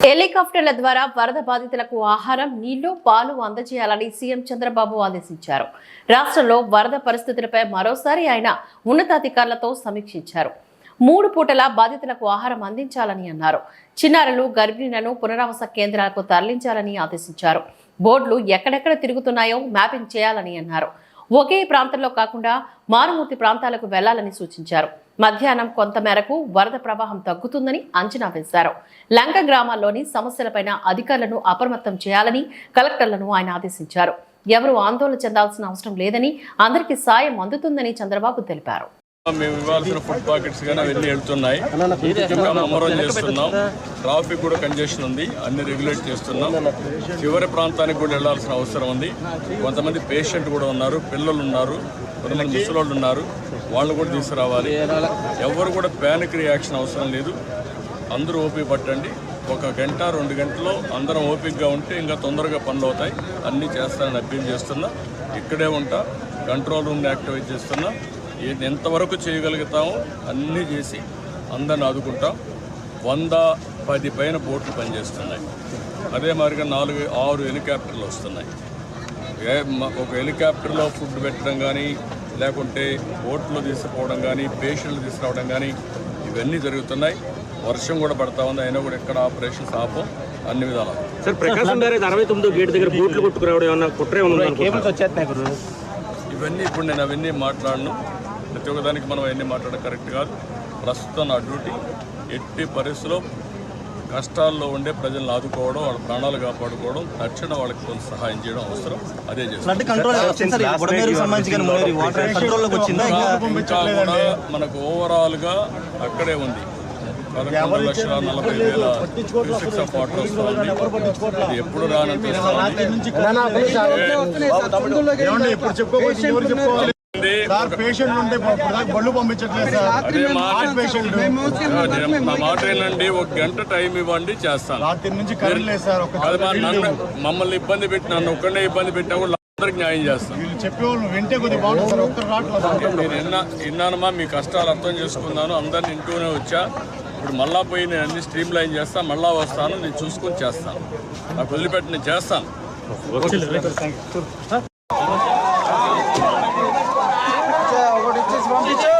హెలికాప్టర్ల ద్వారా వరద బాధితులకు ఆహారం, నీళ్లు, పాలు అందజేయాలని సీఎం చంద్రబాబు ఆదేశించారు. రాష్ట్రంలో వరద పరిస్థితులపై మరోసారి ఆయన ఉన్నతాధికారులతో సమీక్షించారు. 3 పూటల బాధితులకు ఆహారం అందించాలని అన్నారు. చిన్నారులు, గర్భిణులను పునరావాస కేంద్రాలకు తరలించాలని ఆదేశించారు. బోర్డులు ఎక్కడెక్కడ తిరుగుతున్నాయో మ్యాపింగ్ చేయాలని అన్నారు. ఒకే ప్రాంతంలో కాకుండా మారుమూర్తి ప్రాంతాలకు వెళ్లాలని సూచించారు. మధ్యాహ్నం కొంతమేరకు వరద ప్రవాహం తగ్గుతుందని అంచనా వేశారు. లంక గ్రామాల్లోని సమస్యలపైన అధికారులను అప్రమత్తం చేయాలని కలెక్టర్లను ఆయన ఆదేశించారు. ఎవరూ ఆందోళన చెందాల్సిన అవసరం లేదని, అందరికీ సాయం అందుతుందని చంద్రబాబు తెలిపారు. మేము ఇవ్వాల్సిన ఫుడ్ పాకెట్స్ కానీ అవన్నీ వెళ్తున్నాయి. అమరం చేస్తున్నాం. ట్రాఫిక్ కూడా కంజెషన్ ఉంది, అన్ని రెగ్యులేట్ చేస్తున్నాం. చివరి ప్రాంతానికి కూడా వెళ్లాల్సిన అవసరం ఉంది. కొంతమంది పేషెంట్ కూడా ఉన్నారు, పిల్లలు ఉన్నారు, కొంతమంది ముసలోళ్ళు ఉన్నారు, వాళ్ళు కూడా తీసుకురావాలి. ఎవరు కూడా ప్యానిక్ రియాక్షన్ అవసరం లేదు. అందరూ ఓపిక పట్టండి. 1 గంట 2 గంటల్లో అందరం ఓపికగా ఉంటే ఇంకా తొందరగా పనులు అవుతాయి. అన్నీ చేస్తానని అప్పీల్ చేస్తున్నా. ఇక్కడే ఉంటా, కంట్రోల్ రూమ్ని యాక్టివేట్ చేస్తున్నా. ఎంతవరకు చేయగలుగుతామో అన్నీ చేసి అందరిని ఆదుకుంటాం. 110 పైన బోట్లు పనిచేస్తున్నాయి. అదే మాదిరిగా 4-6 హెలికాప్టర్లు వస్తున్నాయి. ఒక హెలికాప్టర్లో ఫుడ్ పెట్టడం కానీ, లేకుంటే బోట్లో తీసుకుపోవడం కానీ, పేషెంట్లు తీసుకురావడం కానీ ఇవన్నీ జరుగుతున్నాయి. వర్షం కూడా పడతా ఉంది, అయినా కూడా ఎక్కడ ఆపరేషన్స్ ఆపం, అన్ని విధాలు. సార్, ప్రకాశం గారి 69 గేట్ దగ్గర బోట్లు కొట్టుకురావడం ఏమన్నా కుట్రే ఉంది? ఇవన్నీ ఇప్పుడు నేను అవన్నీ మాట్లాడను. ప్రతి ఒక్కదానికి మనం అవన్నీ మాట్లాడడం కరెక్ట్ కాదు. ప్రస్తుతం నా డ్యూటీ ఎట్టి పరిస్థితుల్లో కష్టాల్లో ఉండే ప్రజలను ఆదుకోవడం, వాళ్ళ ప్రాణాలు కాపాడుకోవడం, తక్షణ వాళ్ళకి కొంత సహాయం చేయడం అవసరం. అదే చేస్తాం. ఇంకా కూడా మనకు ఓవరాల్గా అక్కడే ఉంది. 11,40,000 క్యూసెక్స్ ఆఫ్ వాటర్ వస్తుంది. అది ఎప్పుడు రానంత నా మాట ఏంటండి, 1 గంట టైం ఇవ్వండి, చేస్తాను. మమ్మల్ని ఇబ్బంది పెట్టి, నన్ను ఒక్కడే ఇబ్బంది పెట్టినా కూడా అందరికి న్యాయం చేస్తాను. విన్నానమ్మా, మీ కష్టాలు అర్థం చేసుకున్నాను. అందరిని ఇంటూనే వచ్చా. ఇప్పుడు మళ్ళా పోయి నేను అన్ని స్ట్రీమ్ లైన్ చేస్తాను. మళ్ళా వస్తాను, నేను చూసుకొని చేస్తాను. నాకు వదిలిపెట్టి నేను చేస్తాను.